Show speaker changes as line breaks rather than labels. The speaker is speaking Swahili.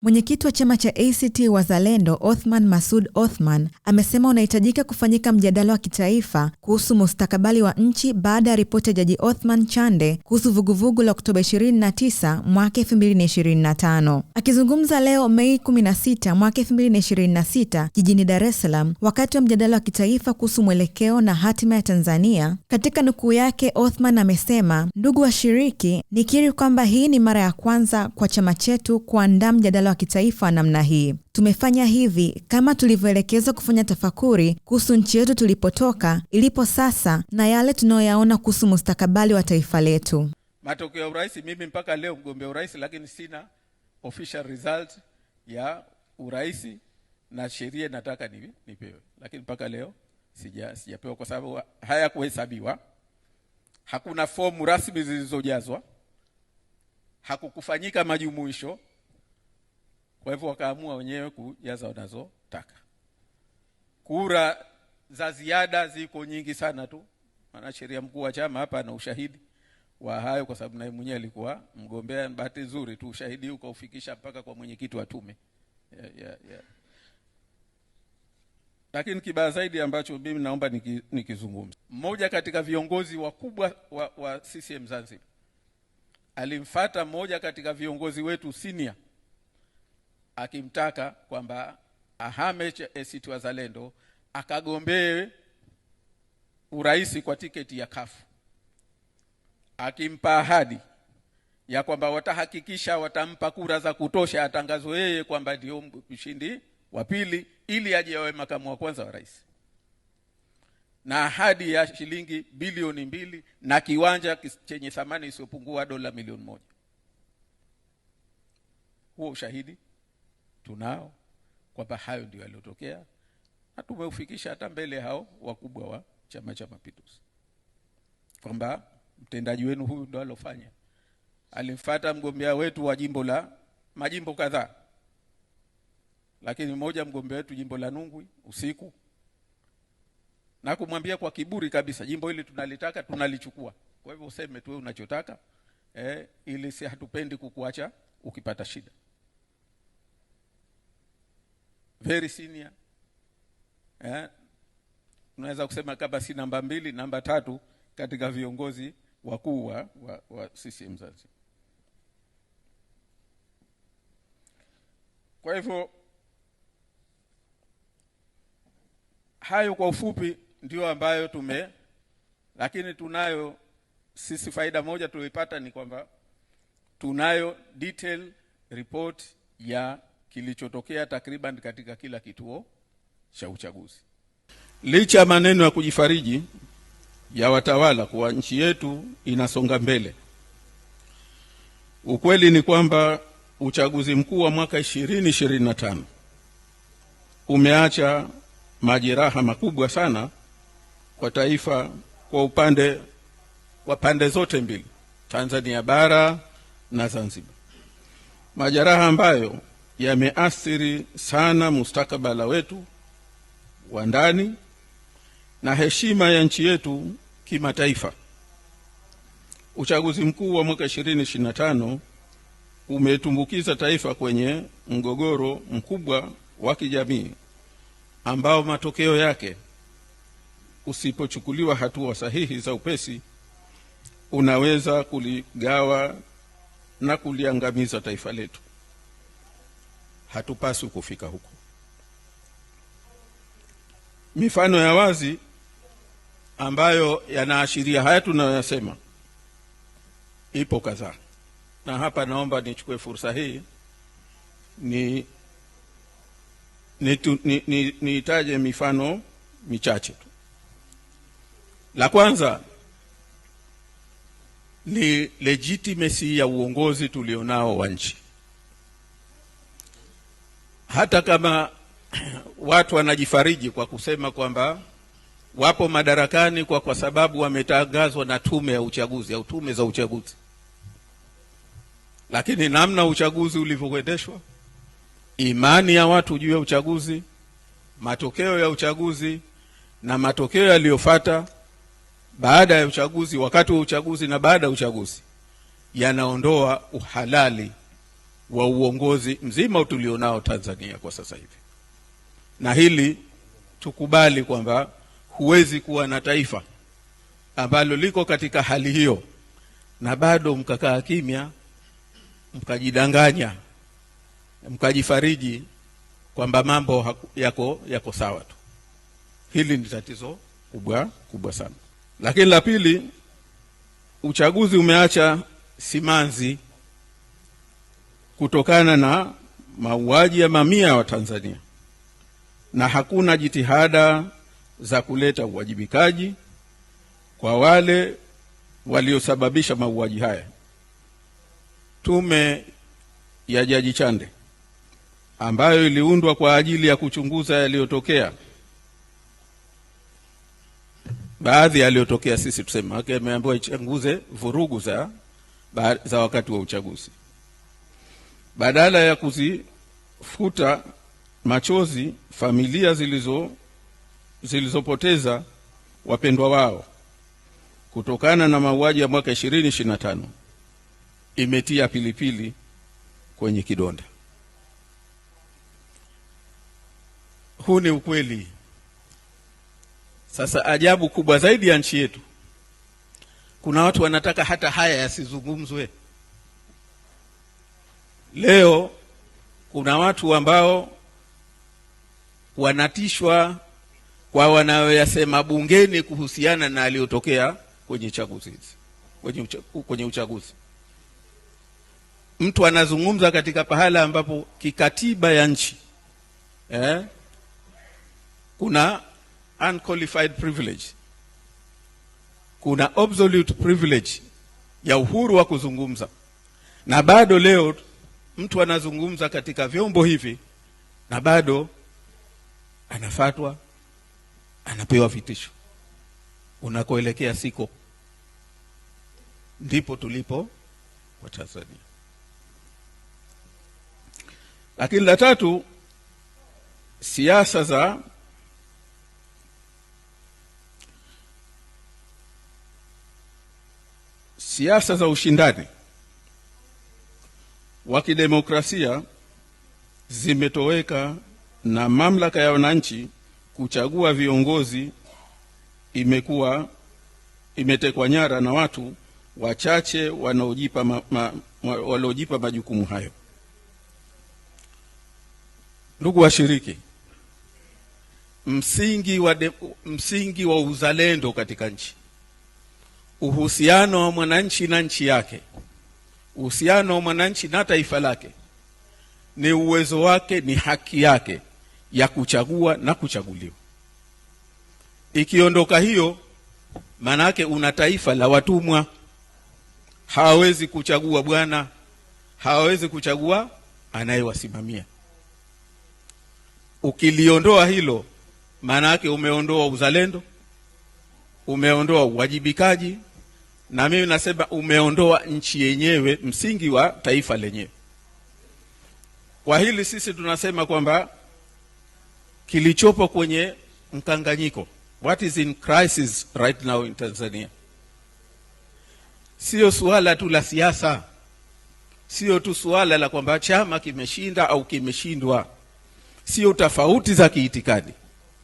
Mwenyekiti wa chama cha ACT Wazalendo Othman Masoud Othman amesema unahitajika kufanyika mjadala wa kitaifa kuhusu mustakabali wa nchi baada ya ripoti ya Jaji Othman Chande kuhusu vuguvugu la Oktoba 29 mwaka 2025. Akizungumza leo Mei 16 mwaka 2026 jijini Dar es Salaam wakati wa mjadala wa kitaifa kuhusu mwelekeo na hatima ya Tanzania, katika nukuu yake Othman amesema, "Ndugu washiriki, nikiri kwamba hii ni mara ya kwanza kwa chama chetu kuandaa mjadala wa kitaifa namna hii. Tumefanya hivi kama tulivyoelekezwa kufanya tafakuri kuhusu nchi yetu tulipotoka, ilipo sasa na yale tunayoyaona kuhusu mustakabali wa taifa letu."
Matokeo ya urais, mimi mpaka leo mgombea urais, lakini sina official result ya urais na sheria nataka nipewe. Lakini mpaka leo sijapewa kwa sababu hayakuhesabiwa. Hakuna fomu rasmi zilizojazwa. Hakukufanyika majumuisho. Kwa hivyo wakaamua wenyewe kujaza wanazotaka. Kura za ziada ziko nyingi sana tu. Maana sheria mkuu wa chama hapa ana ushahidi wa hayo kwa sababu naye mwenyewe alikuwa mgombea. Bahati nzuri tu ushahidi ukaufikisha mpaka kwa mwenyekiti wa tume. Lakini kibaya zaidi ambacho mimi naomba nikizungumza. Mmoja katika viongozi wakubwa wa CCM Zanzibar alimfuata mmoja katika viongozi wetu senior akimtaka kwamba ahame ACT Wazalendo akagombee urais kwa tiketi ya CUF. Akimpa ahadi ya kwamba watahakikisha watampa kura za kutosha atangazwe yeye kwamba ndio mshindi wa pili ili aje awe makamu wa kwanza wa rais. Na ahadi ya shilingi bilioni 2 na kiwanja chenye thamani isiyopungua dola milioni 1. Huo ushahidi tunao kwamba hayo ndio yaliyotokea na tumeufikisha hata mbele hao wakubwa wa Chama cha Mapinduzi kwamba mtendaji wenu huyu ndio alofanya. Alimfuata mgombea wetu wa majimbo kadhaa, lakini mmoja mgombea wetu jimbo la Nungwi usiku, na kumwambia kwa kiburi kabisa, jimbo hili tunalitaka, tunalichukua. Kwa hivyo useme tu unachotaka ili si hatupendi kukuacha ukipata shida. Very senior. Unaweza kusema kama si namba 2, namba 3 katika viongozi wakuu wa CCM Zanzibar. Kwa hivyo hayo kwa ufupi ndio ambayo lakini tunayo sisi faida moja tulipata ni kwamba tunayo detail report ya kilichotokea takriban katika kila kituo cha uchaguzi. Licha ya maneno ya kujifariji ya watawala kwa nchi yetu inasonga mbele, ukweli ni kwamba uchaguzi mkuu wa mwaka 2025 umeacha majeraha makubwa sana kwa taifa kwa pande zote mbili, Tanzania bara na Zanzibar. Majeraha ambayo yameathiri sana mustakabala wetu wa ndani na heshima ya nchi yetu kimataifa. Uchaguzi mkuu wa mwaka 2025 umetumbukiza taifa kwenye mgogoro mkubwa wa kijamii ambao matokeo yake usipochukuliwa hatua sahihi za upesi unaweza kuligawa na kuliangamiza taifa letu. Hatupaswi kufika huko. Mifano ya wazi ambayo yanaashiria haya tunayoyasema ipo kadhaa. Na hapa naomba nichukue fursa hii niitaje mifano michache tu. La kwanza ni legitimacy ya uongozi tulionao wa nchi. Hata kama watu wanajifariji kwa kusema kwamba wapo madarakani kwa sababu wametangazwa na tume ya uchaguzi au tume za uchaguzi, lakini namna uchaguzi ulivyoendeshwa, imani ya watu juu ya uchaguzi, matokeo ya uchaguzi na matokeo yaliyofuata baada ya uchaguzi, wakati wa uchaguzi na baada ya uchaguzi, yanaondoa uhalali wa uongozi mzima tulionao Tanzania kwa sasa hivi. Na hili tukubali kwamba huwezi kuwa na taifa ambalo liko katika hali hiyo na bado mkakaa kimya, mkajidanganya, mkajifariji kwamba mambo yako sawa tu. Hili ni tatizo kubwa sana. Lakini la pili, uchaguzi umeacha simanzi kutokana na mauaji ya mamia wa Tanzania, na hakuna jitihada za kuleta uwajibikaji kwa wale waliosababisha mauaji haya. Tume ya Jaji Chande ambayo iliundwa kwa ajili ya kuchunguza yaliyotokea, baadhi yaliyotokea sisi tuseme, wake ameambiwa ichunguze vurugu za wakati wa uchaguzi, badala ya kuzifuta machozi familia zilizopoteza wapendwa wao kutokana na mauaji ya mwaka 2025, imetia pilipili kwenye kidonda. Huu ni ukweli. Sasa ajabu kubwa zaidi ya nchi yetu, kuna watu wanataka hata haya yasizungumzwe. Leo kuna watu ambao wanatishwa kwa wanayoyasema bungeni kuhusiana na aliyotokea kwenye chaguzi, kwenye uchaguzi. Mtu anazungumza katika pahala ambapo kikatiba ya nchi kuna unqualified privilege, kuna absolute privilege ya uhuru wa kuzungumza, na bado leo mtu anazungumza katika vyombo hivi na bado anafatwa, anapewa vitisho. Unakoelekea siko. Ndipo tulipo kwa Tanzania. Lakini la tatu, siasa za ushindani wa kidemokrasia zimetoweka, na mamlaka ya wananchi kuchagua viongozi imetekwa nyara na watu wachache wanaojipa majukumu hayo. Ndugu washiriki, msingi wa uzalendo katika nchi, uhusiano wa mwananchi na nchi yake, uhusiano wa mwananchi na taifa lake, ni uwezo wake, ni haki yake ya kuchagua na kuchaguliwa. Ikiondoka hiyo, maana yake una taifa la watumwa. Hawawezi kuchagua bwana, hawawezi kuchagua anayewasimamia. Ukiliondoa hilo, maana yake umeondoa uzalendo, umeondoa uwajibikaji, na mimi nasema umeondoa nchi yenyewe, msingi wa taifa lenyewe. Kwa hili sisi tunasema kwamba kilichopo kwenye mkanganyiko, what is in crisis right now in Tanzania, sio suala tu la siasa, sio tu suala la kwamba chama kimeshinda au kimeshindwa, sio tofauti za kiitikadi.